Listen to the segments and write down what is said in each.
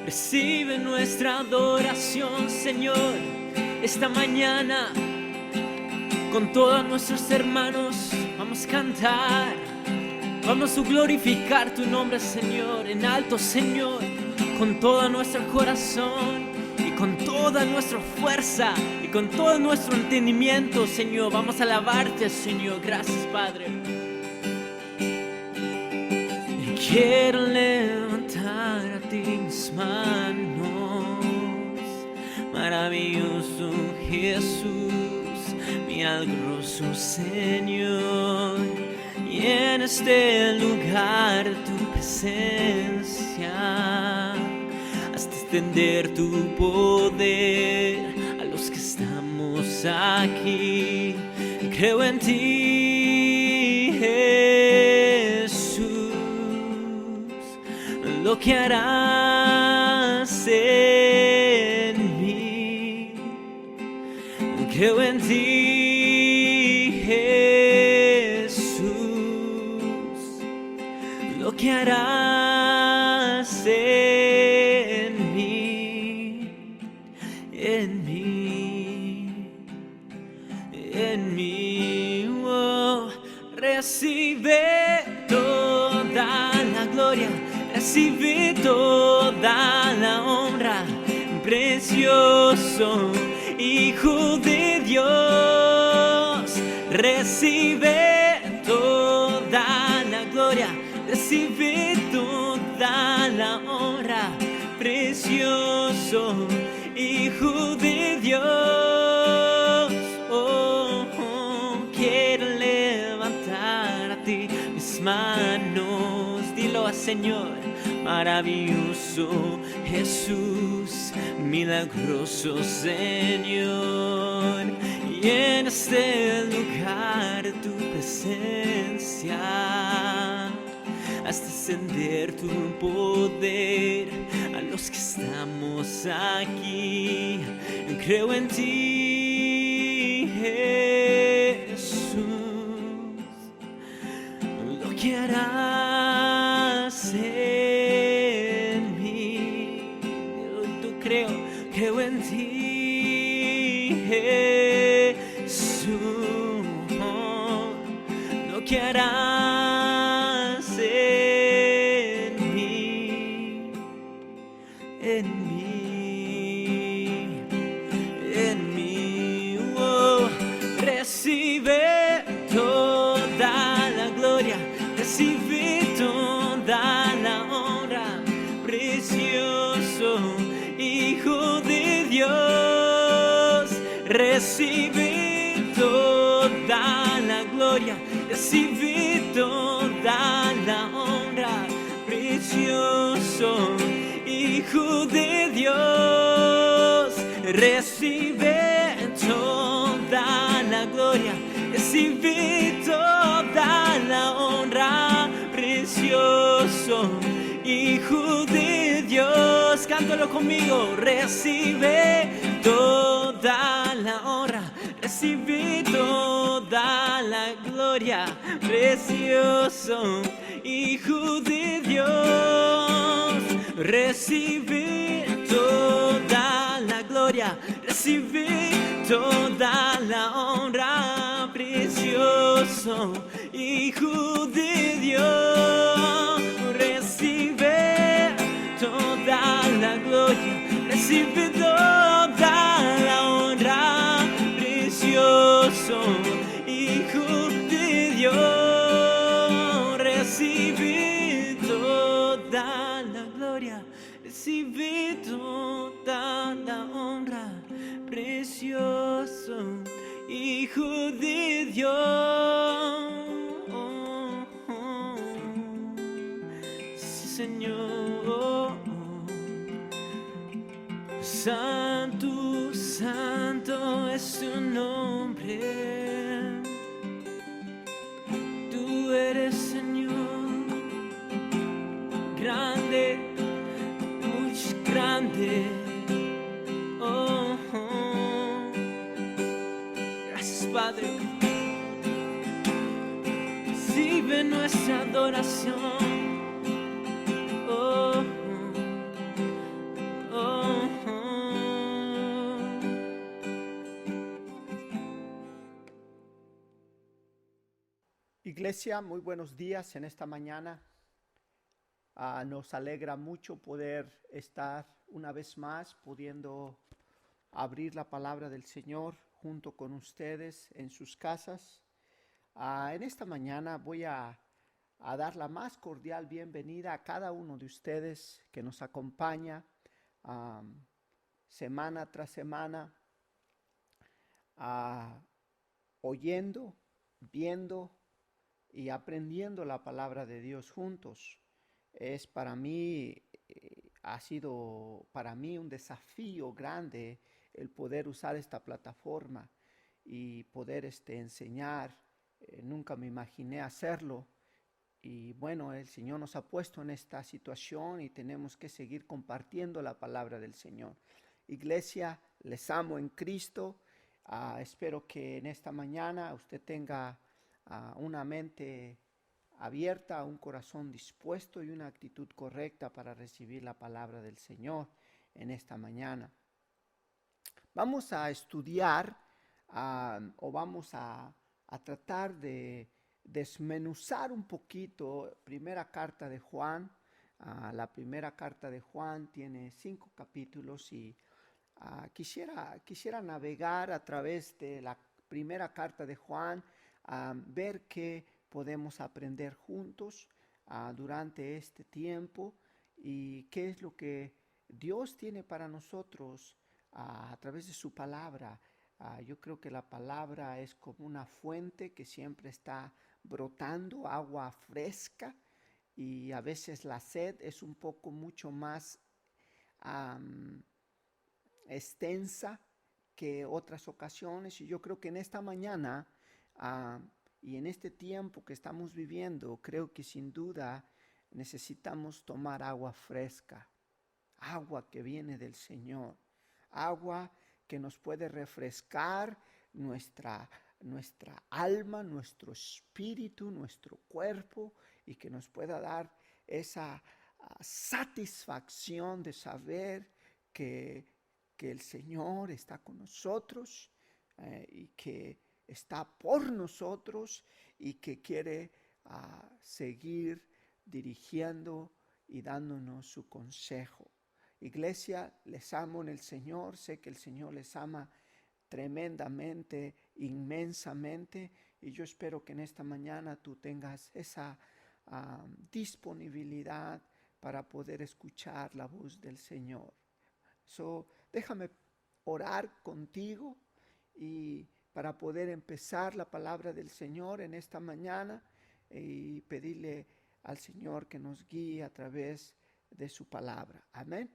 Recibe nuestra adoración, Señor, esta mañana. Con todos nuestros hermanos vamos a cantar, vamos a glorificar tu nombre, Señor, en alto, Señor, con todo nuestro corazón y con toda nuestra fuerza y con todo nuestro entendimiento, Señor. Vamos a alabarte, Señor. Gracias, Padre. Y quiero levantar a ti mis manos, maravilloso Jesús, milagroso Señor, y en este lugar tu presencia, hasta extender tu poder a los que estamos aquí. Creo en ti, Jesús, lo que harás en mí. Creo en ti, Jesús, lo que harás en mí, en mí, en mí. Oh, recibe toda la gloria, recibe toda la honra, precioso Hijo de Dios. Recibe toda la gloria, recibe toda la honra, precioso Hijo de Dios. Oh, oh, quiero levantar a ti mis manos, dilo al Señor. Maravilloso Jesús, milagroso Señor, y en este lugar tu presencia, hasta extender tu poder a los que estamos aquí. Creo en ti, Jesús, lo que harás en mí. Tú creo en ti, Jesús, lo que harás en mí, en mí, en mí. Oh, recibe toda la gloria, recibe toda la honra, precioso Hijo de Dios. Recibe toda la gloria, recibe toda la honra, precioso Hijo de Dios. Recibe toda la gloria, recibe toda la honra, precioso Hijo de Dios. Cántalo conmigo. Recibe toda la honra, recibe toda la gloria, precioso Hijo de Dios. Recibe toda la gloria, recibe toda la honra, precioso Hijo de Dios. Recibe toda la gloria, recibe toda la honra, precioso Hijo de Dios. Recibe toda la gloria, recibe toda la honra, precioso Hijo de Dios. Sí, Señor. Santo, santo es tu nombre. Tú eres, Señor, grande, muy grande. Oh, oh. Gracias, Padre. Recibe nuestra adoración. Oh, oh. Iglesia, muy buenos días en esta mañana. Nos alegra mucho poder estar una vez más pudiendo abrir la palabra del Señor junto con ustedes en sus casas. En esta mañana voy a dar la más cordial bienvenida a cada uno de ustedes que nos acompaña semana tras semana, oyendo, viendo y aprendiendo la palabra de Dios juntos. Es para mí, ha sido para mí un desafío grande el poder usar esta plataforma y poder enseñar. Nunca me imaginé hacerlo. Y bueno, el Señor nos ha puesto en esta situación y tenemos que seguir compartiendo la palabra del Señor. Iglesia, les amo en Cristo. Espero que en esta mañana usted tenga una mente abierta, un corazón dispuesto y una actitud correcta para recibir la palabra del Señor en esta mañana. Vamos a estudiar o vamos a tratar de desmenuzar un poquito primera carta de Juan. La primera carta de Juan tiene 5 capítulos y quisiera navegar a través de la primera carta de Juan, ver qué podemos aprender juntos durante este tiempo y qué es lo que Dios tiene para nosotros a través de su palabra. Yo creo que la palabra es como una fuente que siempre está brotando agua fresca, y a veces la sed es un poco mucho más extensa que otras ocasiones, y yo creo que en esta mañana y en este tiempo que estamos viviendo, creo que sin duda necesitamos tomar agua fresca, agua que viene del Señor, agua que nos puede refrescar nuestra alma, nuestro espíritu, nuestro cuerpo, y que nos pueda dar esa satisfacción de saber que el Señor está con nosotros y que está por nosotros y que quiere seguir dirigiendo y dándonos su consejo. Iglesia, les amo en el Señor, sé que el Señor les ama tremendamente, inmensamente, y yo espero que en esta mañana tú tengas esa disponibilidad para poder escuchar la voz del Señor. Déjame orar contigo y para poder empezar la palabra del Señor en esta mañana y pedirle al Señor que nos guíe a través de su palabra. Amén.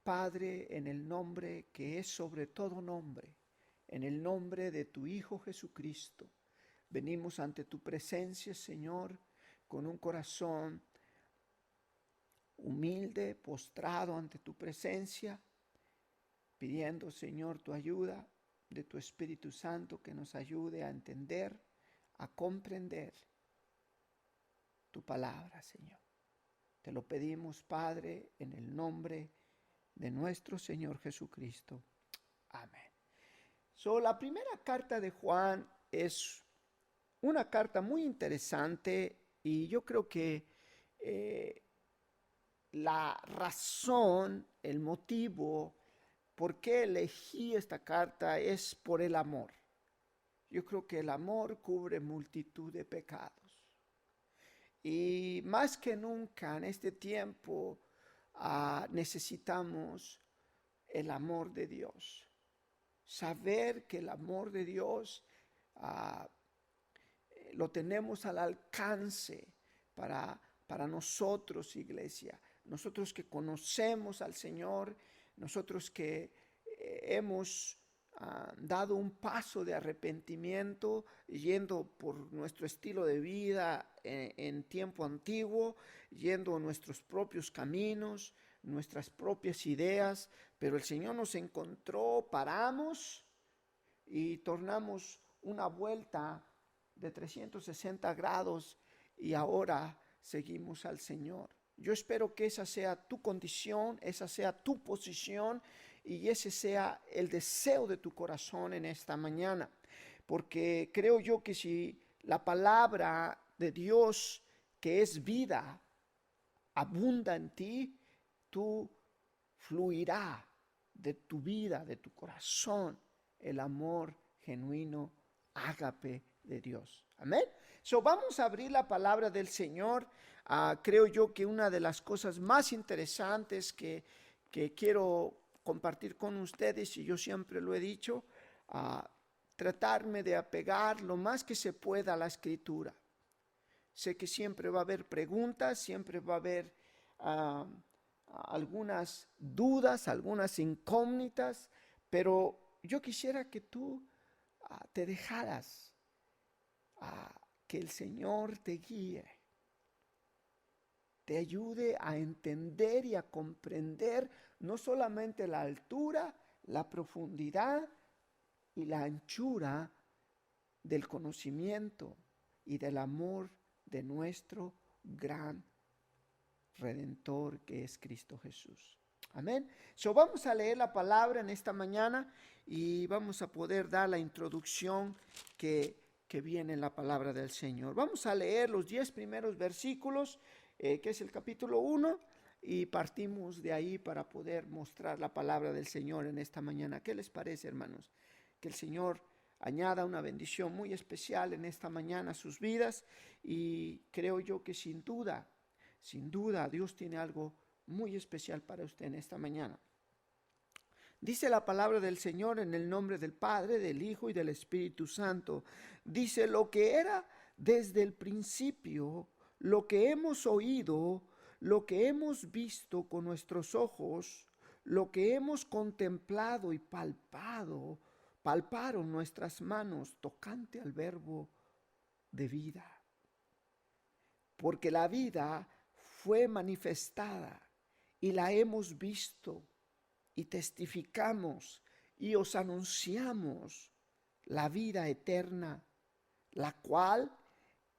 Padre, en el nombre que es sobre todo nombre, en el nombre de tu Hijo Jesucristo, venimos ante tu presencia, Señor, con un corazón humilde, postrado ante tu presencia, pidiendo, Señor, tu ayuda de tu Espíritu Santo que nos ayude a entender, a comprender tu palabra, Señor. Te lo pedimos, Padre, en el nombre de nuestro Señor Jesucristo. Amén. La primera carta de Juan es una carta muy interesante, y yo creo que la razón, el motivo por qué elegí esta carta es por el amor. Yo creo que el amor cubre multitud de pecados. Y más que nunca en este tiempo necesitamos el amor de Dios. Saber que el amor de Dios lo tenemos al alcance para nosotros, iglesia. Nosotros que conocemos al Señor, nosotros que hemos dado un paso de arrepentimiento, yendo por nuestro estilo de vida en tiempo antiguo, yendo nuestros propios caminos, nuestras propias ideas, pero el Señor nos encontró, paramos y tornamos una vuelta de 360 grados y ahora seguimos al Señor. Yo espero que esa sea tu condición, esa sea tu posición y ese sea el deseo de tu corazón en esta mañana. Porque creo yo que si la palabra de Dios, que es vida, abunda en ti, tú fluirá de tu vida, de tu corazón, el amor genuino, ágape de Dios. Amén. So, vamos a abrir la palabra del Señor. Creo yo que una de las cosas más interesantes que quiero compartir con ustedes, y yo siempre lo he dicho, tratarme de apegar lo más que se pueda a la Escritura. Sé que siempre va a haber preguntas, siempre va a haber algunas dudas, algunas incógnitas, pero yo quisiera que tú te dejaras que el Señor te guíe, te ayude a entender y a comprender no solamente la altura, la profundidad y la anchura del conocimiento y del amor de nuestro gran Redentor, que es Cristo Jesús. Amén. So, vamos a leer la palabra en esta mañana y vamos a poder dar la introducción que viene en la palabra del Señor. Vamos a leer los 10 primeros versículos, que es el capítulo 1, y partimos de ahí para poder mostrar la palabra del Señor en esta mañana. ¿Qué les parece, hermanos? Que el Señor añada una bendición muy especial en esta mañana a sus vidas, y creo yo que sin duda, Dios tiene algo muy especial para usted en esta mañana. Dice la palabra del Señor en el nombre del Padre, del Hijo y del Espíritu Santo. Dice: lo que era desde el principio, lo que hemos oído, lo que hemos visto con nuestros ojos, lo que hemos contemplado y palparon nuestras manos tocante al verbo de vida. Porque la vida fue manifestada y la hemos visto y testificamos y os anunciamos la vida eterna, la cual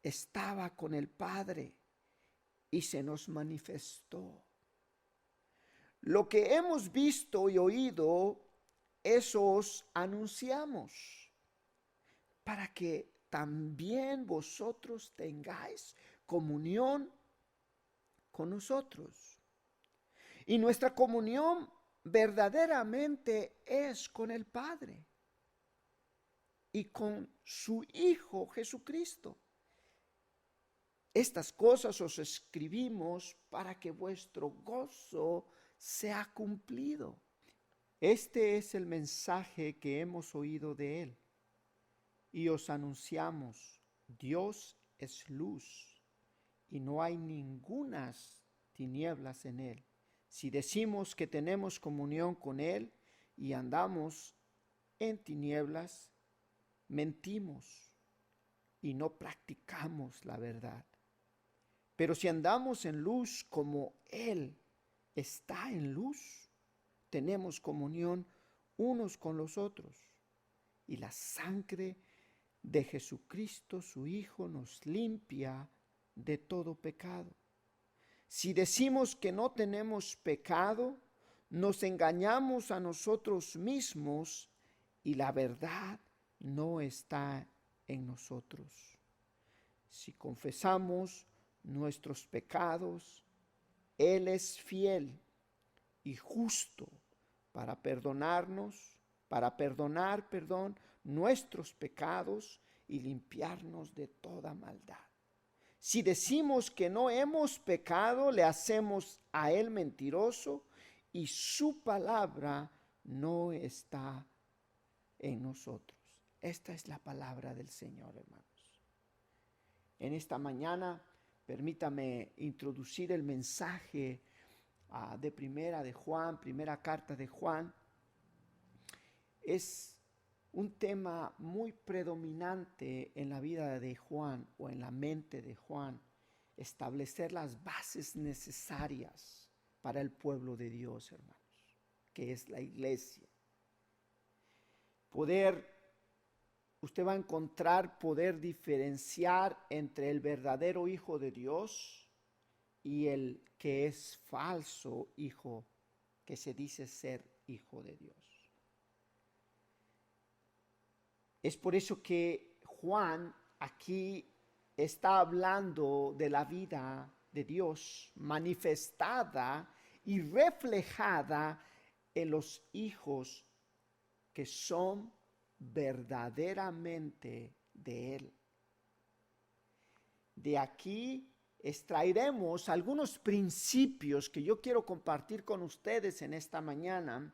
estaba con el Padre y se nos manifestó. Lo que hemos visto y oído, eso os anunciamos, para que también vosotros tengáis comunión con nosotros. Y nuestra comunión verdaderamente es con el Padre y con su Hijo Jesucristo. Estas cosas os escribimos para que vuestro gozo sea cumplido. Este es el mensaje que hemos oído de Él y os anunciamos: Dios es luz y no hay ningunas tinieblas en Él. Si decimos que tenemos comunión con Él y andamos en tinieblas, mentimos y no practicamos la verdad. Pero si andamos en luz como Él está en luz, tenemos comunión unos con los otros, y la sangre de Jesucristo, su Hijo, nos limpia de todo pecado. Si decimos que no tenemos pecado, nos engañamos a nosotros mismos y la verdad no está en nosotros. Si confesamos nuestros pecados, Él es fiel y justo para perdonar nuestros pecados y limpiarnos de toda maldad. Si decimos que no hemos pecado, le hacemos a Él mentiroso y su palabra no está en nosotros. Esta es la palabra del Señor, hermanos. En esta mañana, permítame introducir el mensaje de primera carta de Juan. Es un tema muy predominante en la vida de Juan o en la mente de Juan, establecer las bases necesarias para el pueblo de Dios, hermanos, que es la iglesia. Usted va a encontrar poder diferenciar entre el verdadero hijo de Dios y el que es falso hijo, que se dice ser hijo de Dios. Es por eso que Juan aquí está hablando de la vida de Dios manifestada y reflejada en los hijos que son verdaderamente de Él. De aquí extraeremos algunos principios que yo quiero compartir con ustedes en esta mañana,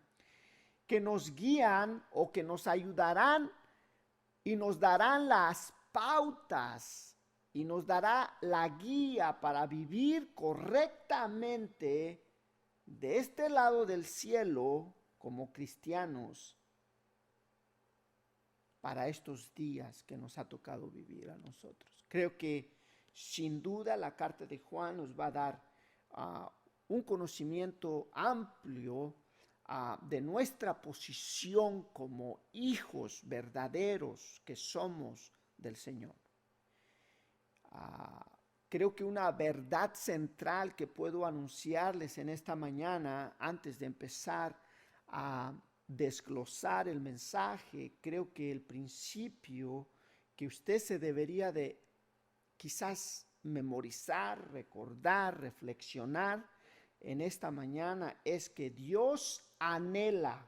que nos guían o que nos ayudarán y nos darán las pautas y nos dará la guía para vivir correctamente de este lado del cielo como cristianos para estos días que nos ha tocado vivir a nosotros. Creo que sin duda la carta de Juan nos va a dar un conocimiento amplio de nuestra posición como hijos verdaderos que somos del Señor. Creo que una verdad central que puedo anunciarles en esta mañana, antes de empezar a desglosar el mensaje, creo que el principio que usted se debería de quizás memorizar, recordar, reflexionar en esta mañana es que Dios anhela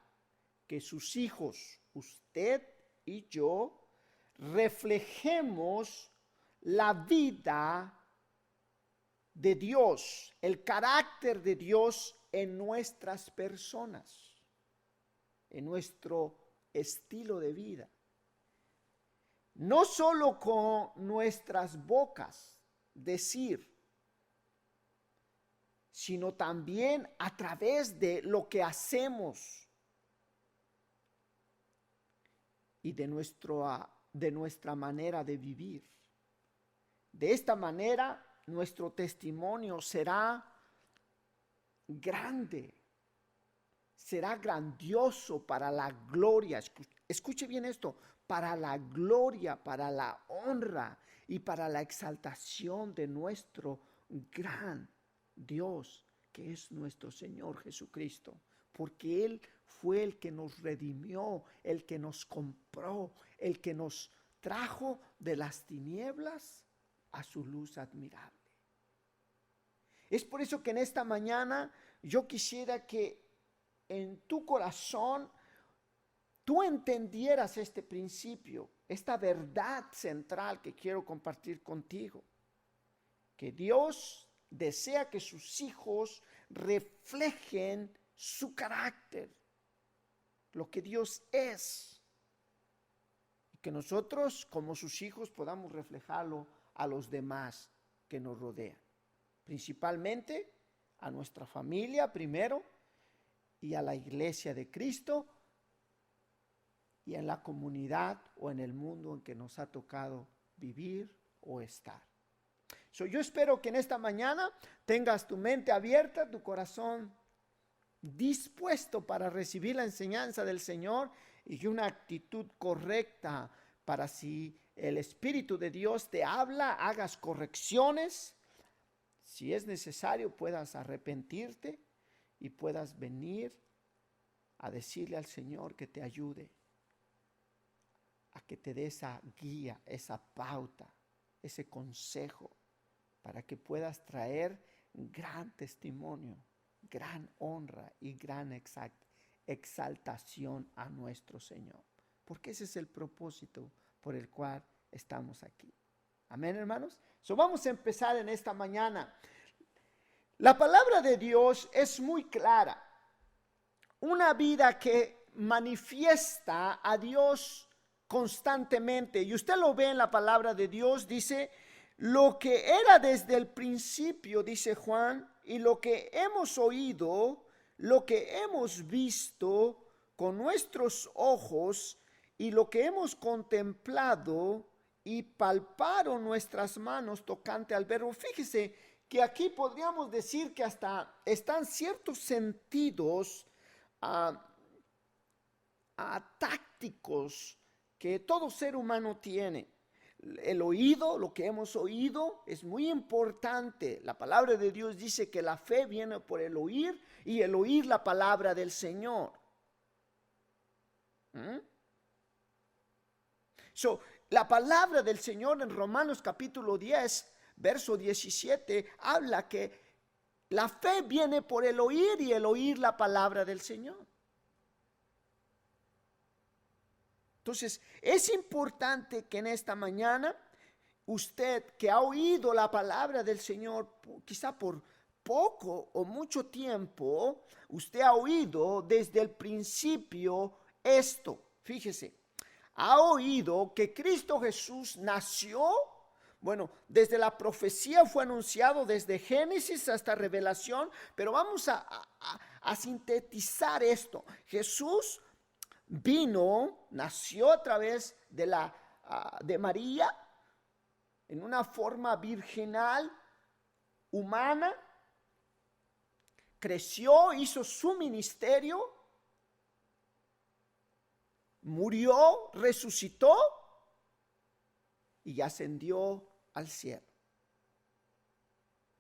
que sus hijos, usted y yo, reflejemos la vida de Dios, el carácter de Dios en nuestras personas, en nuestro estilo de vida. No solo con nuestras bocas decir, sino también a través de lo que hacemos y de nuestra manera de vivir. De esta manera, nuestro testimonio será grande, será grandioso para la gloria. Escuche bien esto, para la gloria, para la honra y para la exaltación de nuestro gran Dios, que es nuestro Señor Jesucristo, porque Él fue el que nos redimió, el que nos compró, el que nos trajo de las tinieblas a su luz admirable. Es por eso que en esta mañana yo quisiera que en tu corazón tú entendieras este principio, esta verdad central que quiero compartir contigo, que Dios desea que sus hijos reflejen su carácter, lo que Dios es, y que nosotros como sus hijos podamos reflejarlo a los demás que nos rodean, principalmente a nuestra familia primero y a la iglesia de Cristo y en la comunidad o en el mundo en que nos ha tocado vivir o estar. Yo espero que en esta mañana tengas tu mente abierta, tu corazón dispuesto para recibir la enseñanza del Señor y una actitud correcta para, si el Espíritu de Dios te habla, hagas correcciones. Si es necesario, puedas arrepentirte y puedas venir a decirle al Señor que te ayude, a que te dé esa guía, esa pauta, ese consejo, para que puedas traer gran testimonio, gran honra y gran exaltación a nuestro Señor. Porque ese es el propósito por el cual estamos aquí. Amén, hermanos. Vamos a empezar en esta mañana. La palabra de Dios es muy clara. Una vida que manifiesta a Dios constantemente. Y usted lo ve en la palabra de Dios, dice, lo que era desde el principio, dice Juan, y lo que hemos oído, lo que hemos visto con nuestros ojos y lo que hemos contemplado y palparon nuestras manos tocante al verbo. Fíjese que aquí podríamos decir que hasta están ciertos sentidos tácticos que todo ser humano tiene. El oído, lo que hemos oído, es muy importante. La palabra de Dios dice que la fe viene por el oír y el oír la palabra del Señor. la palabra del Señor en Romanos capítulo 10, verso 17, habla que la fe viene por el oír y el oír la palabra del Señor. Entonces, es importante que en esta mañana usted que ha oído la palabra del Señor, quizá por poco o mucho tiempo, usted ha oído desde el principio esto. Fíjese, ha oído que Cristo Jesús nació. Bueno, desde la profecía fue anunciado desde Génesis hasta Revelación, pero vamos a sintetizar esto. Jesús vino, nació a través de María, en una forma virginal, humana, creció, hizo su ministerio, murió, resucitó y ascendió al cielo.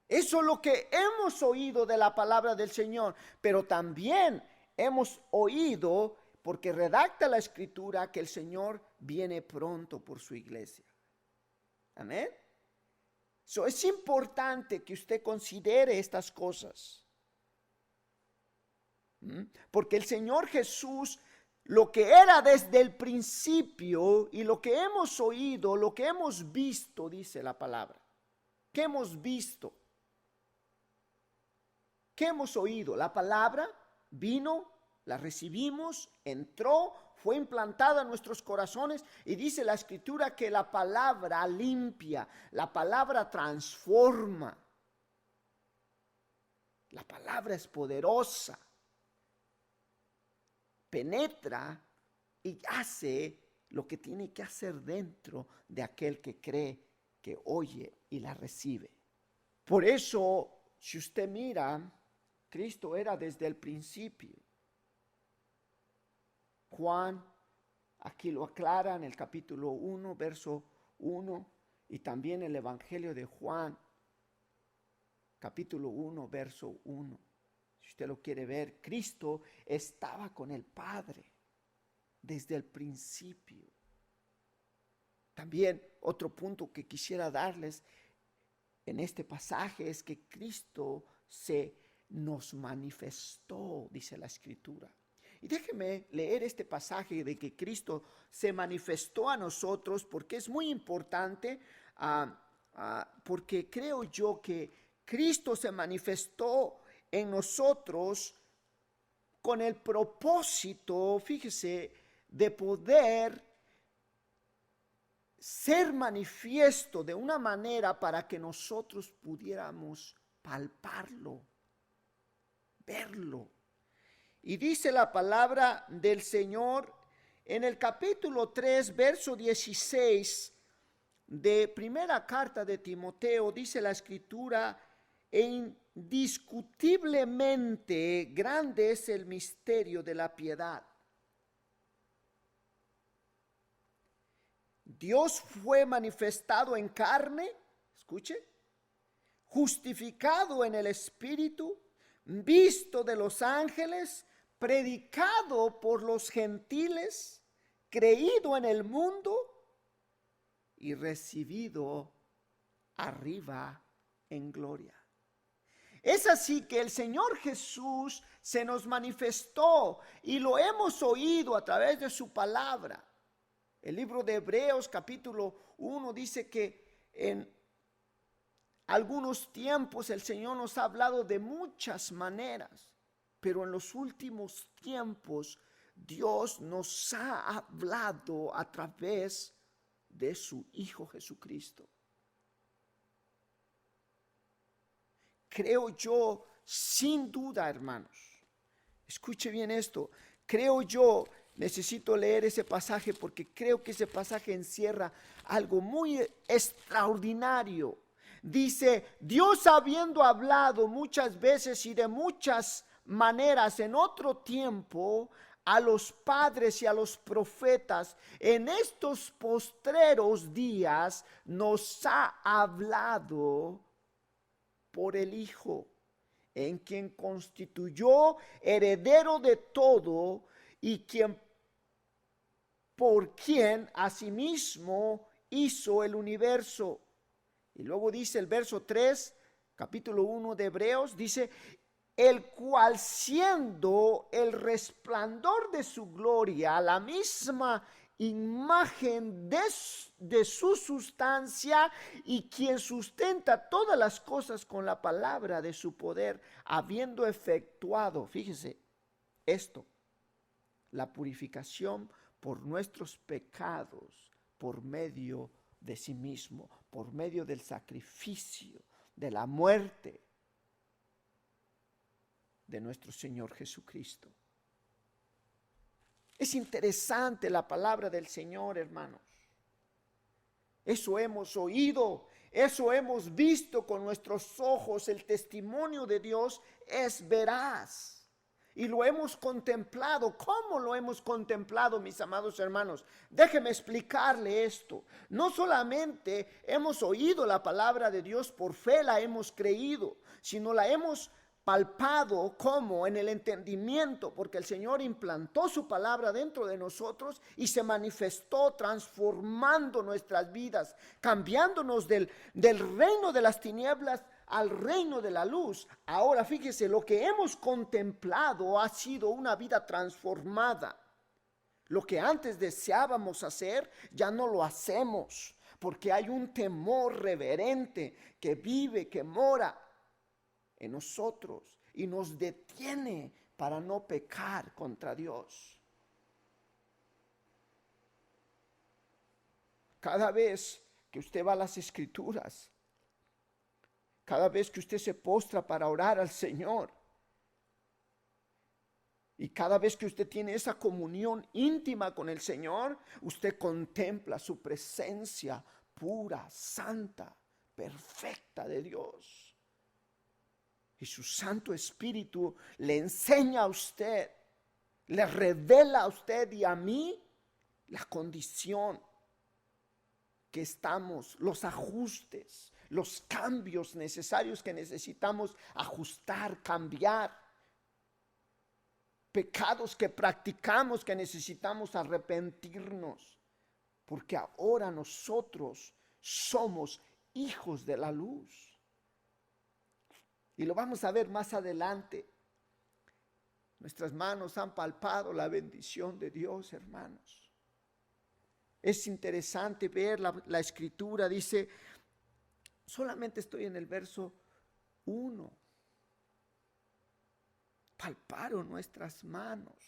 Eso es lo que hemos oído de la palabra del Señor, pero también hemos oído, porque redacta la Escritura, que el Señor viene pronto por su iglesia. Amén. Es importante que usted considere estas cosas. Porque el Señor Jesús, lo que era desde el principio y lo que hemos oído, lo que hemos visto, dice la palabra. ¿Qué hemos visto? ¿Qué hemos oído? La palabra vino, la recibimos, entró, fue implantada en nuestros corazones, y dice la Escritura que la palabra limpia, la palabra transforma. La palabra es poderosa, penetra y hace lo que tiene que hacer dentro de aquel que cree, que oye y la recibe. Por eso, si usted mira, Cristo era desde el principio. Juan aquí lo aclara en el capítulo 1, verso 1, y también el Evangelio de Juan, capítulo 1, verso 1. Si usted lo quiere ver, Cristo estaba con el Padre desde el principio. También otro punto que quisiera darles en este pasaje es que Cristo se nos manifestó, dice la Escritura. Y déjeme leer este pasaje de que Cristo se manifestó a nosotros, porque es muy importante, porque creo yo que Cristo se manifestó en nosotros con el propósito, fíjese, de poder ser manifiesto de una manera para que nosotros pudiéramos palparlo, verlo. Y dice la palabra del Señor en el capítulo 3, verso 16 de primera carta de Timoteo, dice la Escritura: indiscutiblemente grande es el misterio de la piedad. Dios fue manifestado en carne, escuche, justificado en el Espíritu, visto de los ángeles, predicado por los gentiles, creído en el mundo y recibido arriba en gloria. Es así que el Señor Jesús se nos manifestó y lo hemos oído a través de su palabra. El libro de Hebreos capítulo 1 dice que en algunos tiempos el Señor nos ha hablado de muchas maneras, pero en los últimos tiempos Dios nos ha hablado a través de su Hijo Jesucristo. Creo yo, sin duda, hermanos, escuche bien esto, creo yo, necesito leer ese pasaje porque creo que ese pasaje encierra algo muy extraordinario. Dice: Dios, habiendo hablado muchas veces y de muchas maneras en otro tiempo a los padres y a los profetas, en estos postreros días nos ha hablado por el Hijo, en quien constituyó heredero de todo y quien por quien asimismo hizo el universo. Y luego dice el verso 3, capítulo 1 de Hebreos, dice, el cual siendo el resplandor de su gloria, la misma imagen de su sustancia, y quien sustenta todas las cosas con la palabra de su poder, habiendo efectuado, fíjese esto, la purificación por nuestros pecados, por medio de sí mismo, por medio del sacrificio, de la muerte de nuestro Señor Jesucristo. Es interesante la palabra del Señor, hermanos. Eso hemos oído, eso hemos visto con nuestros ojos. El testimonio de Dios es veraz. Y lo hemos contemplado. ¿Cómo lo hemos contemplado, mis amados hermanos? Déjeme explicarle esto. No solamente hemos oído la palabra de Dios, por fe la hemos creído, sino la hemos palpado como en el entendimiento, porque el Señor implantó su palabra dentro de nosotros y se manifestó transformando nuestras vidas, cambiándonos del reino de las tinieblas al reino de la luz. Ahora fíjese, lo que hemos contemplado ha sido una vida transformada. Lo que antes deseábamos hacer, ya no lo hacemos, porque hay un temor reverente que vive, que mora en nosotros y nos detiene para no pecar contra Dios. Cada vez que usted va a las Escrituras, cada vez que usted se postra para orar al Señor, y cada vez que usted tiene esa comunión íntima con el Señor, usted contempla su presencia pura, santa, perfecta de Dios. Y su Santo Espíritu le enseña a usted, le revela a usted y a mí la condición que estamos, los ajustes, los cambios necesarios que necesitamos ajustar, cambiar. Pecados que practicamos que necesitamos arrepentirnos, porque ahora nosotros somos hijos de la luz. Y lo vamos a ver más adelante. Nuestras manos han palpado la bendición de Dios, hermanos. Es interesante ver la escritura, dice, solamente estoy en el verso 1. Palparon nuestras manos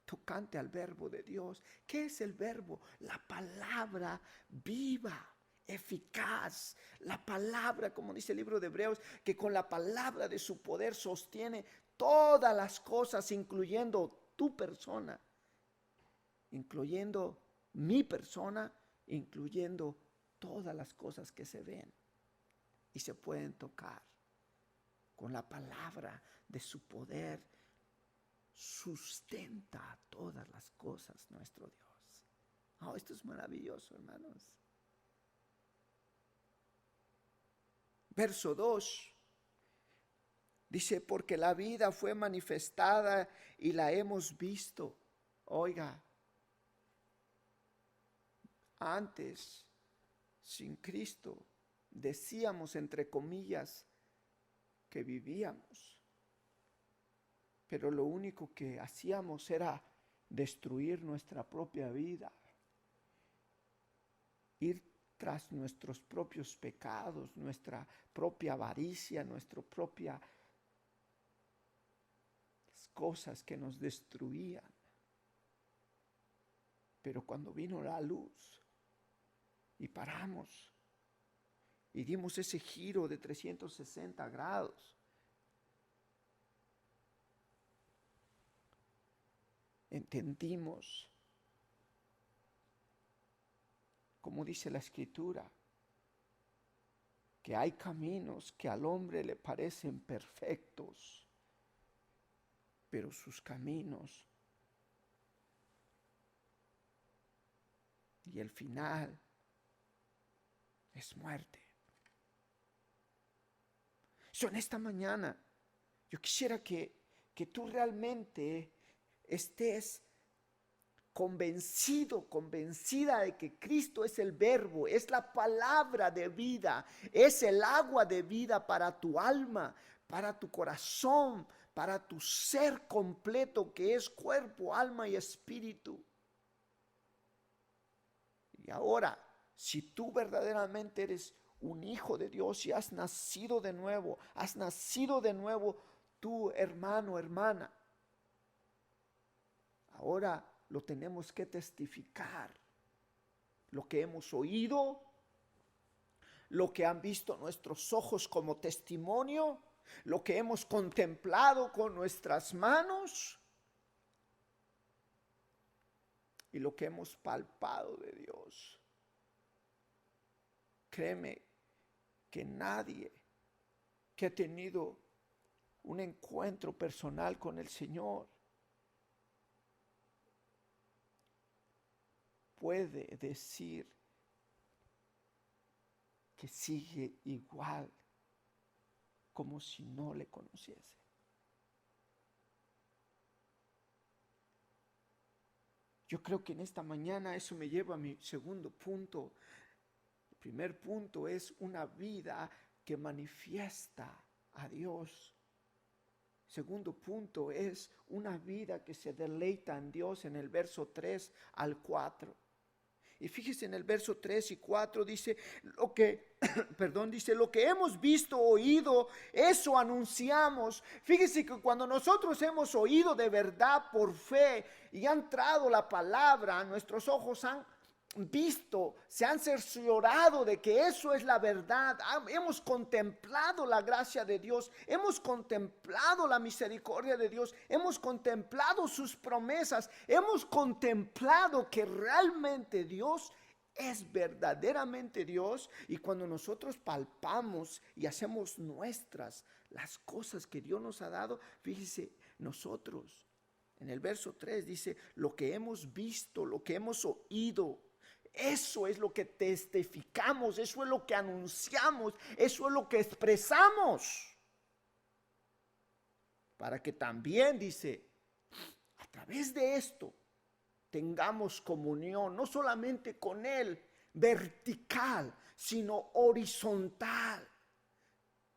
tocante al verbo de Dios. ¿Qué es el verbo? La palabra viva, eficaz. La palabra, como dice el libro de Hebreos, que con la palabra de su poder sostiene todas las cosas, incluyendo tu persona, incluyendo mi persona, incluyendo todas las cosas que se ven y se pueden tocar. Con la palabra de su poder sustenta todas las cosas nuestro Dios. Oh, esto es maravilloso, hermanos. Verso 2 dice, porque la vida fue manifestada y la hemos visto. Oiga, antes, sin Cristo, decíamos entre comillas que vivíamos, pero lo único que hacíamos era destruir nuestra propia vida, ir tras nuestros propios pecados, nuestra propia avaricia, nuestras propias cosas que nos destruían. Pero cuando vino la luz y paramos y dimos ese giro de 360 grados, entendimos, como dice la Escritura, que hay caminos que al hombre le parecen perfectos, pero sus caminos y el final es muerte. En esta mañana yo quisiera que tú realmente estés convencido, convencida de que Cristo es el verbo, es la palabra de vida, es el agua de vida para tu alma, para tu corazón, para tu ser completo que es cuerpo, alma y espíritu. Y ahora, si tú verdaderamente eres un hijo de Dios y has nacido de nuevo tú, hermano, hermana, ahora lo tenemos que testificar. Lo que hemos oído, lo que han visto nuestros ojos como testimonio, lo que hemos contemplado con nuestras manos y lo que hemos palpado de Dios. Créeme que nadie que ha tenido un encuentro personal con el Señor puede decir que sigue igual como si no le conociese. Yo creo que en esta mañana eso me lleva a mi segundo punto. El primer punto es una vida que manifiesta a Dios. Segundo punto es una vida que se deleita en Dios en el verso 3 al 4. Y fíjese en el verso 3 y 4 dice lo que hemos visto, oído, eso anunciamos. Fíjese que cuando nosotros hemos oído de verdad por fe y ha entrado la palabra, nuestros ojos han visto, se han cerciorado de que eso es la verdad. Hemos contemplado la gracia de Dios, hemos contemplado la misericordia de Dios, hemos contemplado sus promesas, hemos contemplado que realmente Dios es verdaderamente Dios. Y cuando nosotros palpamos y hacemos nuestras las cosas que Dios nos ha dado, fíjese, nosotros en el verso 3 dice lo que hemos visto, lo que hemos oído. Eso es lo que testificamos, eso es lo que anunciamos, eso es lo que expresamos. Para que también, dice, a través de esto tengamos comunión, no solamente con Él, vertical, sino horizontal.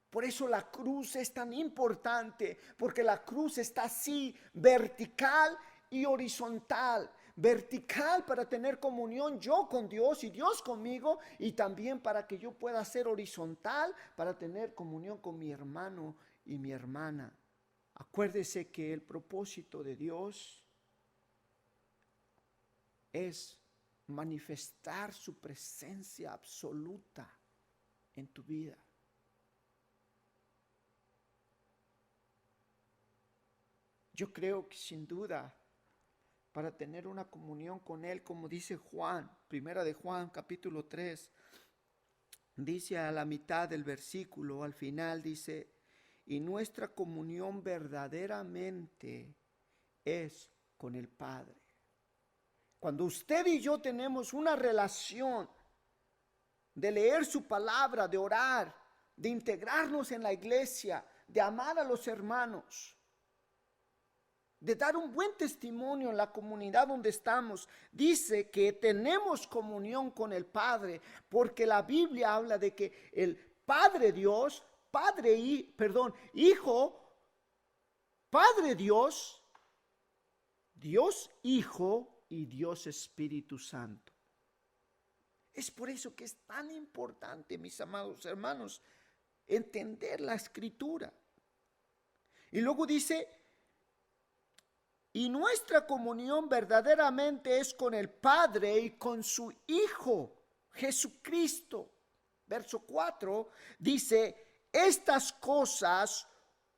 Por eso la cruz es tan importante, porque la cruz está así, vertical y horizontal. Vertical para tener comunión yo con Dios y Dios conmigo, y también para que yo pueda ser horizontal para tener comunión con mi hermano y mi hermana. Acuérdese que el propósito de Dios es manifestar su presencia absoluta en tu vida. Yo creo que sin duda, para tener una comunión con Él, como dice Juan, primera de Juan, capítulo 3, dice a la mitad del versículo, al final dice, y nuestra comunión verdaderamente es con el Padre. Cuando usted y yo tenemos una relación de leer su palabra, de orar, de integrarnos en la iglesia, de amar a los hermanos, de dar un buen testimonio en la comunidad donde estamos, dice que tenemos comunión con el Padre, porque la Biblia habla de que el Padre Dios, Hijo, Padre Dios, Dios Hijo y Dios Espíritu Santo. Es por eso que es tan importante, mis amados hermanos, entender la Escritura. Y luego dice, y nuestra comunión verdaderamente es con el Padre y con su Hijo, Jesucristo. Verso 4 dice, estas cosas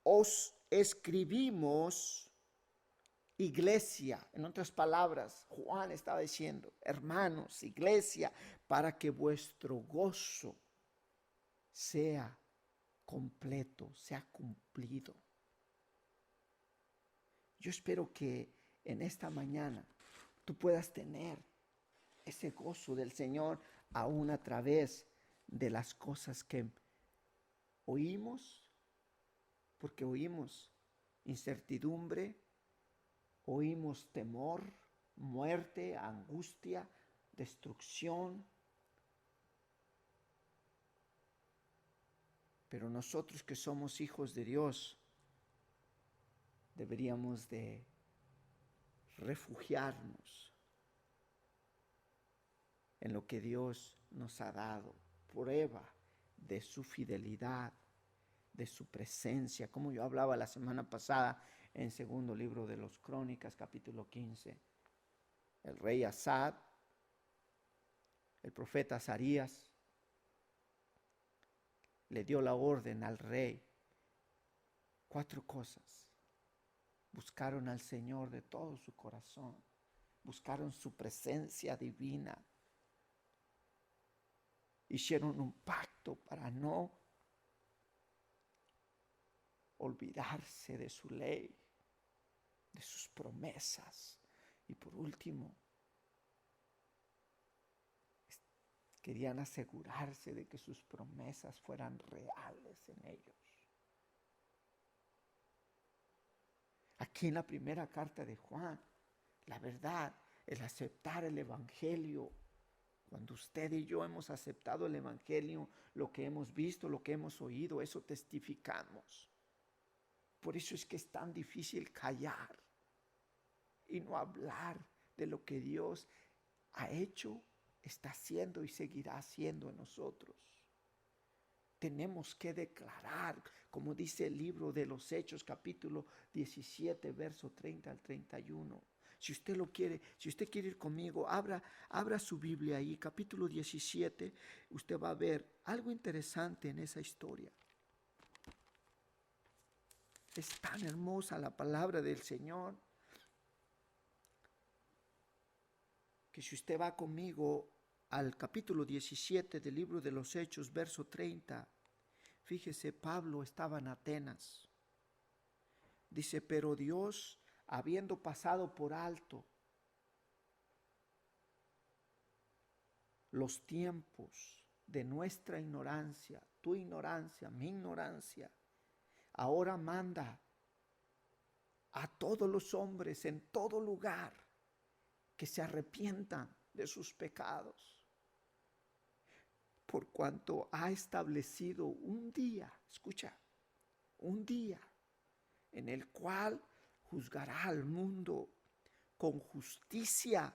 os escribimos, iglesia. En otras palabras, Juan estaba diciendo, hermanos, iglesia, para que vuestro gozo sea completo, sea cumplido. Yo espero que en esta mañana tú puedas tener ese gozo del Señor aún a través de las cosas que oímos, porque oímos incertidumbre, oímos temor, muerte, angustia, destrucción. Pero nosotros que somos hijos de Dios, deberíamos de refugiarnos en lo que Dios nos ha dado, prueba de su fidelidad, de su presencia, como yo hablaba la semana pasada en segundo libro de los Crónicas, capítulo 15. El rey Asad, el profeta Azarías, le dio la orden al rey. 4 cosas. Buscaron al Señor de todo su corazón. Buscaron su presencia divina. Hicieron un pacto para no olvidarse de su ley, de sus promesas. Y por último, querían asegurarse de que sus promesas fueran reales en ellos. Aquí en la primera carta de Juan, la verdad, el aceptar el Evangelio, cuando usted y yo hemos aceptado el Evangelio, lo que hemos visto, lo que hemos oído, eso testificamos. Por eso es que es tan difícil callar y no hablar de lo que Dios ha hecho, está haciendo y seguirá haciendo en nosotros. Tenemos que declarar, como dice el libro de los Hechos, capítulo 17, verso 30 al 31. Si usted lo quiere, si usted quiere ir conmigo, abra su Biblia ahí, capítulo 17. Usted va a ver algo interesante en esa historia. Es tan hermosa la palabra del Señor, que si usted va conmigo al capítulo 17 del libro de los Hechos, verso 30, fíjese, Pablo estaba en Atenas. Dice, pero Dios, habiendo pasado por alto los tiempos de nuestra ignorancia, tu ignorancia, mi ignorancia, ahora manda a todos los hombres en todo lugar que se arrepientan de sus pecados, por cuanto ha establecido un día, escucha, un día en el cual juzgará al mundo con justicia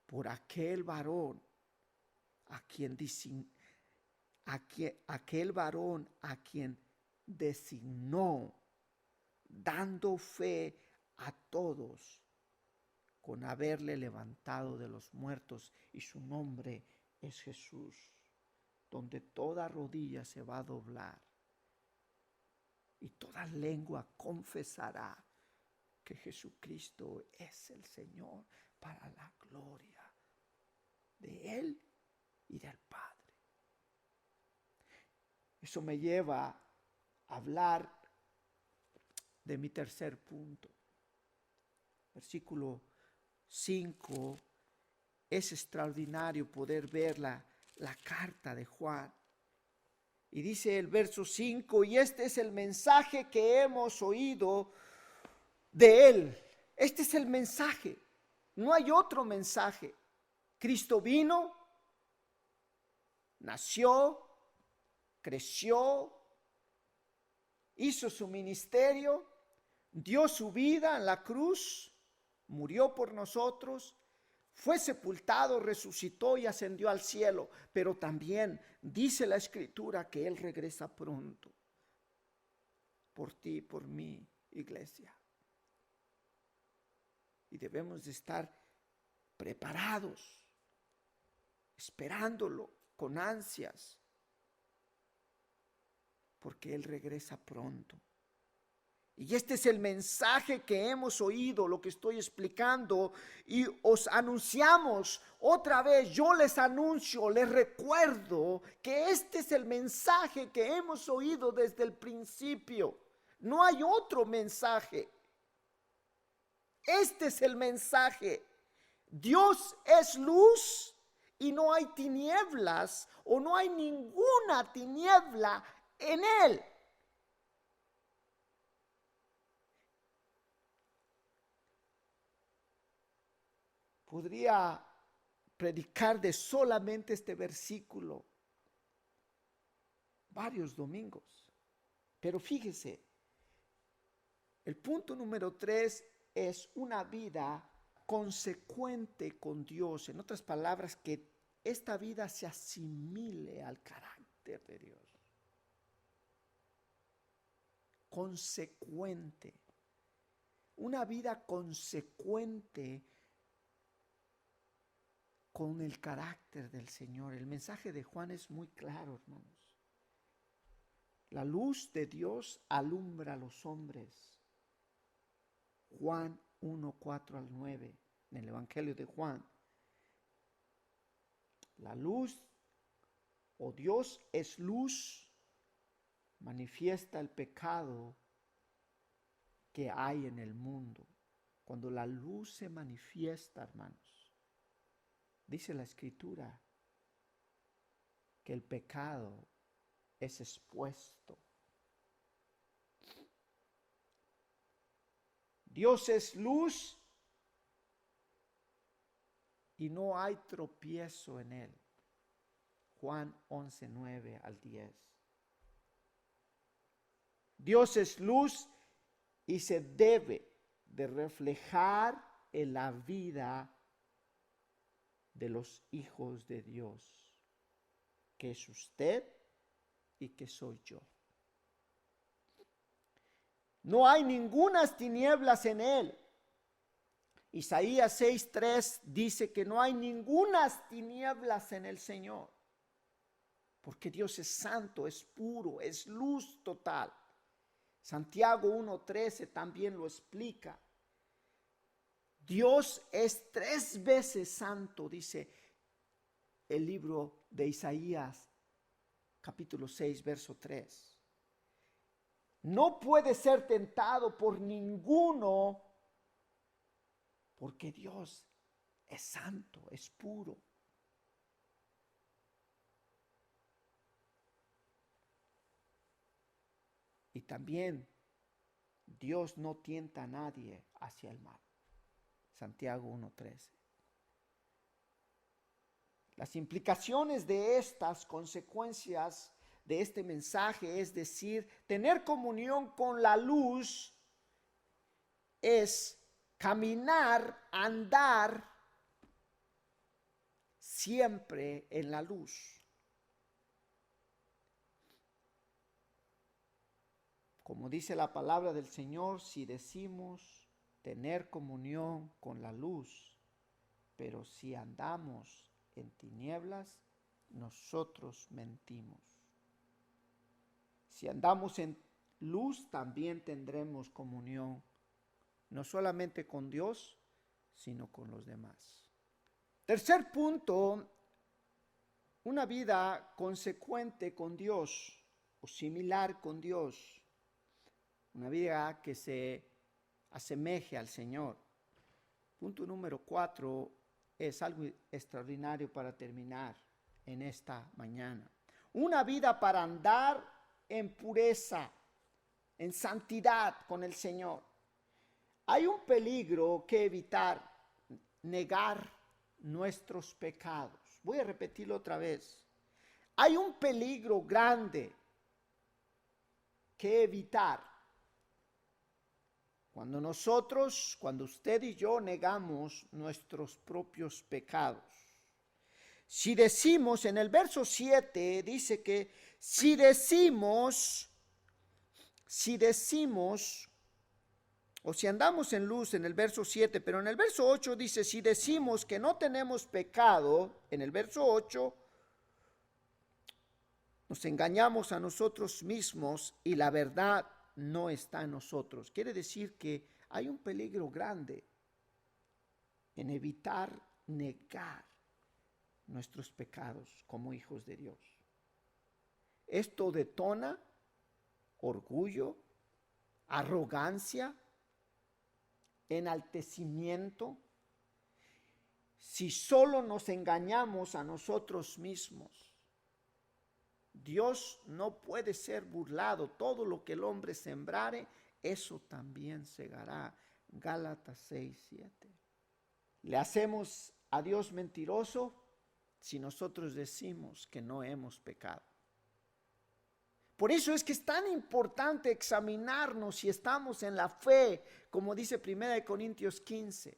por aquel varón a quien designó, dando fe a todos con haberle levantado de los muertos, y su nombre es Jesús, donde toda rodilla se va a doblar y toda lengua confesará que Jesucristo es el Señor, para la gloria de Él y del Padre. Eso me lleva a hablar de mi tercer punto. Versículo 5, es extraordinario poder ver la carta de Juan. Y dice el verso 5, y este es el mensaje que hemos oído de él. Este es el mensaje, no hay otro mensaje. Cristo vino, nació, creció, hizo su ministerio, dio su vida en la cruz, murió por nosotros, fue sepultado, resucitó y ascendió al cielo. Pero también dice la Escritura que Él regresa pronto. Por ti y por mí, iglesia. Y debemos de estar preparados, esperándolo con ansias, porque Él regresa pronto. Y este es el mensaje que hemos oído, lo que estoy explicando, y os anunciamos otra vez. Yo les anuncio, les recuerdo que este es el mensaje que hemos oído desde el principio. No hay otro mensaje. Este es el mensaje. Dios es luz y no hay tinieblas, o no hay ninguna tiniebla en Él. Podría predicar de solamente este versículo varios domingos. Pero fíjese, el punto número 3 es una vida consecuente con Dios. En otras palabras, que esta vida se asimile al carácter de Dios. Consecuente. Una vida consecuente con el carácter del Señor. El mensaje de Juan es muy claro, hermanos. La luz de Dios alumbra a los hombres. Juan 1, 4 al 9, en el Evangelio de Juan. La luz, o Dios es luz, manifiesta el pecado que hay en el mundo. Cuando la luz se manifiesta, hermanos, dice la Escritura que el pecado es expuesto. Dios es luz y no hay tropiezo en él. Juan 11, 9 al 10. Dios es luz y se debe de reflejar en la vida de los hijos de Dios, que es usted y que soy yo. No hay ningunas tinieblas en él. Isaías 6:3 dice que no hay ningunas tinieblas en el Señor, porque Dios es santo, es puro, es luz total. Santiago 1:13 también lo explica. Dios es 3 veces santo, dice el libro de Isaías, capítulo 6, verso 3. No puede ser tentado por ninguno, porque Dios es santo, es puro. Y también Dios no tienta a nadie hacia el mal. Santiago 1:13. Las implicaciones de estas consecuencias de este mensaje, es decir, tener comunión con la luz, es caminar, andar siempre en la luz. Como dice la palabra del Señor, si decimos tener comunión con la luz, pero si andamos en tinieblas, nosotros mentimos. Si andamos en luz, también tendremos comunión, no solamente con Dios, sino con los demás. Tercer punto, una vida consecuente con Dios o similar con Dios. Una vida que se asemeje al Señor. Punto número 4 es algo extraordinario para terminar en esta mañana. Una vida para andar en pureza, en santidad con el Señor. Hay un peligro que evitar: negar nuestros pecados. Voy a repetirlo otra vez. Hay un peligro grande que evitar cuando usted y yo negamos nuestros propios pecados. Si decimos, en el verso 7 dice que si decimos, o si andamos en luz, en el verso 7, pero en el verso 8 dice, si decimos que no tenemos pecado, en el verso 8, nos engañamos a nosotros mismos y la verdad no está en nosotros. Quiere decir que hay un peligro grande en evitar negar nuestros pecados como hijos de Dios. Esto detona orgullo, arrogancia, enaltecimiento. Si solo nos engañamos a nosotros mismos, Dios no puede ser burlado. Todo lo que el hombre sembrare, eso también segará. Gálatas 6:7. Le hacemos a Dios mentiroso si nosotros decimos que no hemos pecado. Por eso es que es tan importante examinarnos si estamos en la fe, como dice 1 Corintios 15.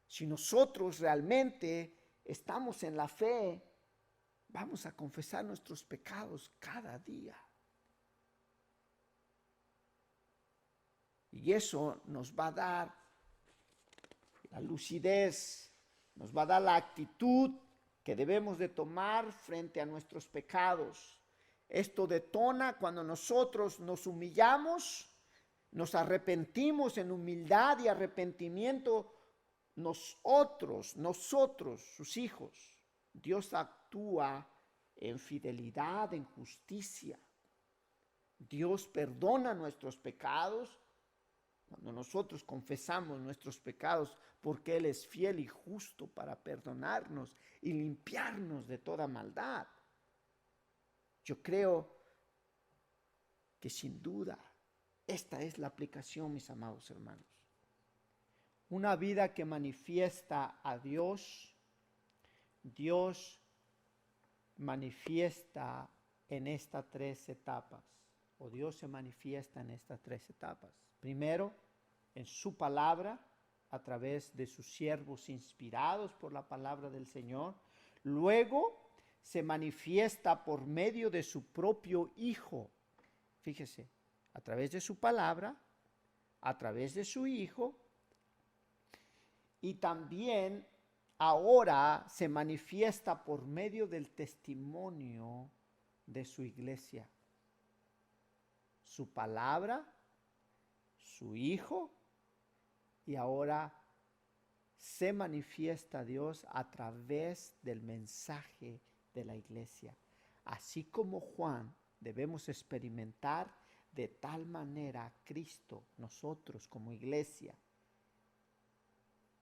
Si nosotros realmente estamos en la fe, vamos a confesar nuestros pecados cada día. Y eso nos va a dar la lucidez, nos va a dar la actitud que debemos de tomar frente a nuestros pecados. Esto detona cuando nosotros nos humillamos, nos arrepentimos en humildad y arrepentimiento. Nosotros, sus hijos, Dios actúa en fidelidad, en justicia. Dios perdona nuestros pecados cuando nosotros confesamos nuestros pecados, porque Él es fiel y justo para perdonarnos y limpiarnos de toda maldad. Yo creo que sin duda esta es la aplicación, mis amados hermanos. Una vida que manifiesta a Dios, Dios manifiesta en estas 3 etapas, o Dios se manifiesta en estas 3 etapas. Primero, en su palabra, a través de sus siervos inspirados por la palabra del Señor. Luego, se manifiesta por medio de su propio Hijo. Fíjese, a través de su palabra, a través de su Hijo, y también ahora se manifiesta por medio del testimonio de su iglesia. Su palabra, su Hijo, y ahora se manifiesta Dios a través del mensaje de la iglesia. Así como Juan debemos experimentar de tal manera a Cristo, nosotros como iglesia,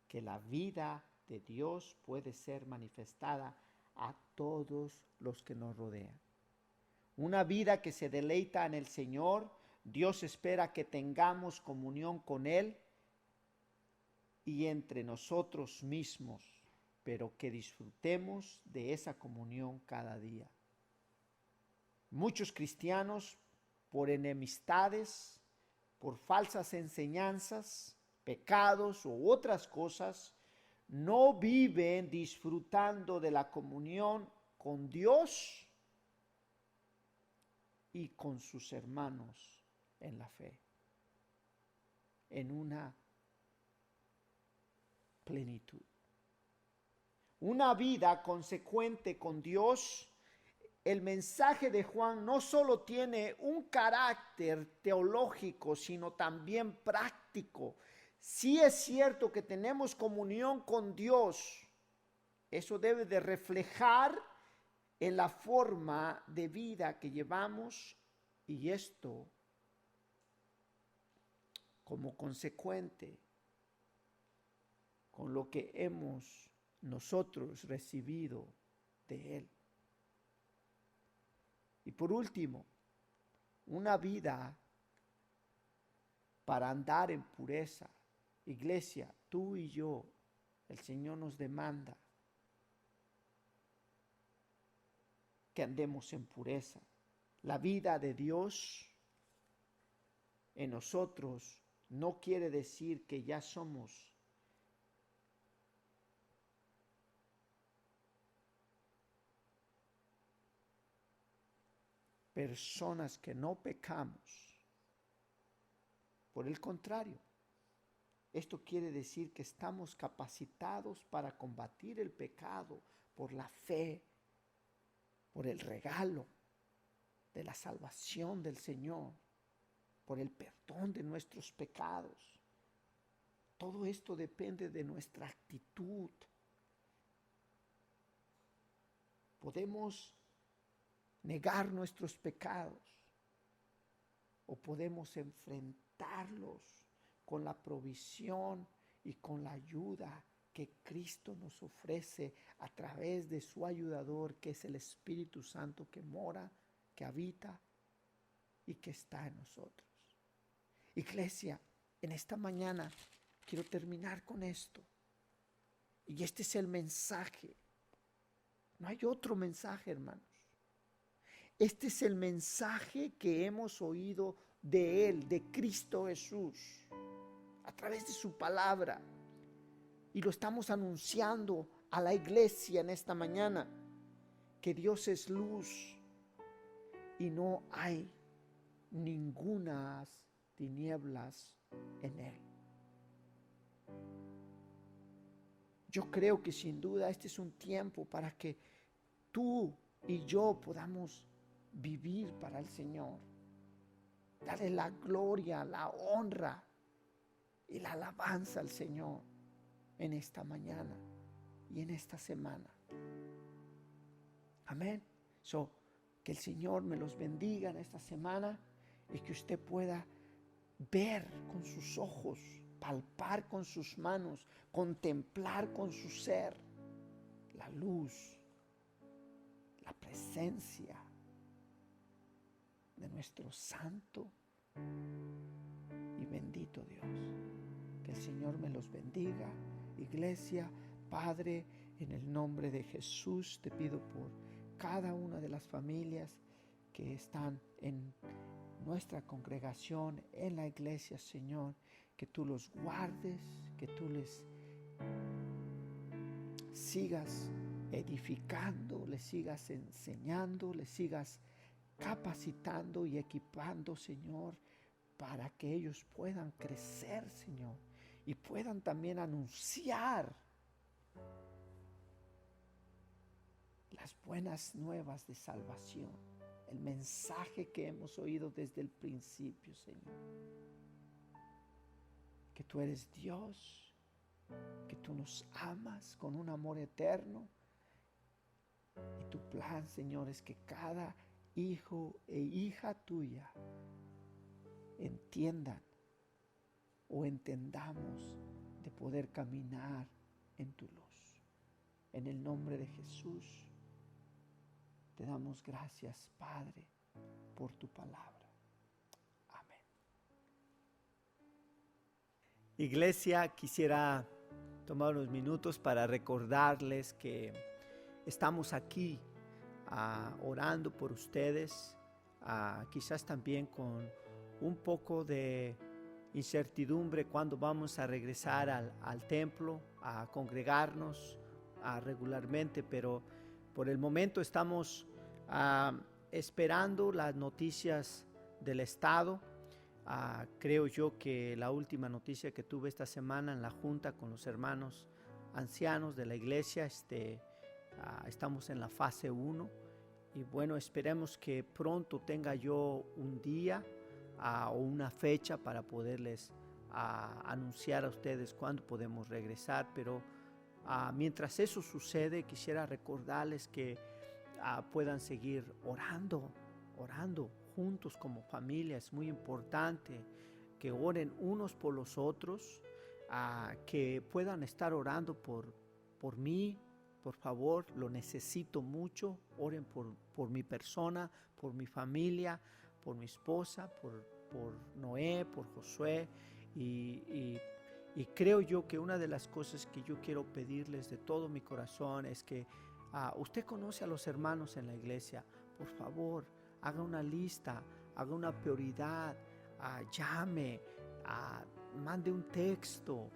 que la vida de Dios puede ser manifestada a todos los que nos rodean. Una vida que se deleita en el Señor. Dios espera que tengamos comunión con Él y entre nosotros mismos, pero que disfrutemos de esa comunión cada día. Muchos cristianos, por enemistades, por falsas enseñanzas, pecados u otras cosas, no viven disfrutando de la comunión con Dios y con sus hermanos en la fe, en una plenitud. Una vida consecuente con Dios. El mensaje de Juan no solo tiene un carácter teológico, sino también práctico. Sí es cierto que tenemos comunión con Dios. Eso debe de reflejar en la forma de vida que llevamos, y esto como consecuente con lo que hemos nosotros recibido de Él. Y por último, una vida para andar en pureza. Iglesia, tú y yo, el Señor nos demanda que andemos en pureza. La vida de Dios en nosotros no quiere decir que ya somos personas que no pecamos. Por el contrario, esto quiere decir que estamos capacitados para combatir el pecado por la fe, por el regalo de la salvación del Señor, por el perdón de nuestros pecados. Todo esto depende de nuestra actitud. Podemos negar nuestros pecados o podemos enfrentarlos con la provisión y con la ayuda que Cristo nos ofrece a través de su ayudador, que es el Espíritu Santo que mora, que habita y que está en nosotros. Iglesia, en esta mañana quiero terminar con esto. Y este es el mensaje. No hay otro mensaje, hermanos. Este es el mensaje que hemos oído de Él, de Cristo Jesús, a través de su palabra. Y lo estamos anunciando a la iglesia en esta mañana, que Dios es luz y no hay ninguna tinieblas en Él. Yo creo que sin duda este es un tiempo para que tú y yo podamos vivir para el Señor. Darle la gloria, la honra y la alabanza al Señor en esta mañana y en esta semana. Amén. Que el Señor me los bendiga en esta semana y que usted pueda ver con sus ojos, palpar con sus manos, contemplar con su ser la luz, la presencia de nuestro santo y bendito Dios. Que el Señor me los bendiga. Iglesia, Padre, en el nombre de Jesús te pido por cada una de las familias que están en nuestra congregación, en la iglesia, Señor, que tú los guardes, que tú les sigas edificando, les sigas enseñando, les sigas capacitando y equipando, Señor, para que ellos puedan crecer, Señor, y puedan también anunciar las buenas nuevas de salvación, el mensaje que hemos oído desde el principio, Señor. Que tú eres Dios, que tú nos amas con un amor eterno. Y tu plan, Señor, es que cada hijo e hija tuya entiendan o entendamos de poder caminar en tu luz. En el nombre de Jesús, te damos gracias, Padre, por tu palabra. Amén. Iglesia, quisiera tomar unos minutos para recordarles que estamos aquí orando por ustedes, quizás también con un poco de incertidumbre cuando vamos a regresar al templo, a congregarnos regularmente, pero por el momento estamos esperando las noticias del Estado. Creo yo que la última noticia que tuve esta semana en la junta con los hermanos ancianos de la iglesia, estamos en la fase 1 y bueno, esperemos que pronto tenga yo un día o una fecha para poderles anunciar a ustedes cuándo podemos regresar, pero mientras eso sucede, quisiera recordarles que puedan seguir orando juntos como familia. Es muy importante que oren unos por los otros, que puedan estar orando por mí. Por favor, lo necesito mucho. Oren por mi persona, por mi familia, por mi esposa, por Noé, por Josué. Y creo yo que una de las cosas que yo quiero pedirles de todo mi corazón es que usted conoce a los hermanos en la iglesia. Por favor, haga una lista, haga una prioridad, llame, mande un texto.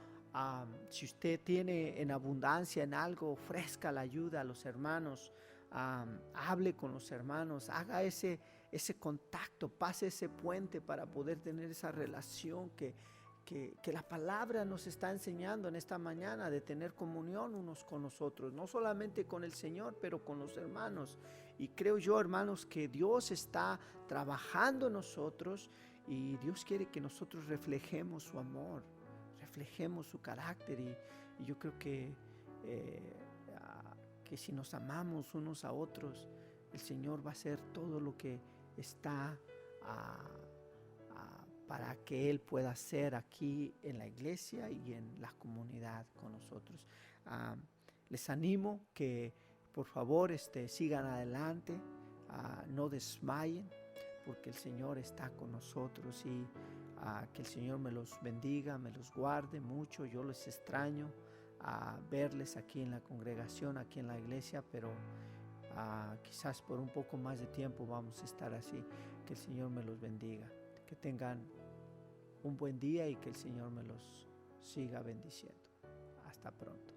Si usted tiene en abundancia en algo, ofrezca la ayuda a los hermanos, hable con los hermanos, haga ese contacto, pase ese puente para poder tener esa relación que la palabra nos está enseñando en esta mañana, de tener comunión unos con los otros, no solamente con el Señor, pero con los hermanos. Y creo yo, hermanos, que Dios está trabajando en nosotros y Dios quiere que nosotros reflejemos su amor, reflejemos su carácter y yo creo que si nos amamos unos a otros, el Señor va a hacer todo lo que está para que Él pueda hacer aquí en la iglesia y en la comunidad con nosotros. Les animo que por favor sigan adelante, no desmayen, porque el Señor está con nosotros y que el Señor me los bendiga, me los guarde mucho. Yo les extraño a verles aquí en la congregación, aquí en la iglesia, pero quizás por un poco más de tiempo vamos a estar así. Que el Señor me los bendiga, que tengan un buen día y que el Señor me los siga bendiciendo. Hasta pronto.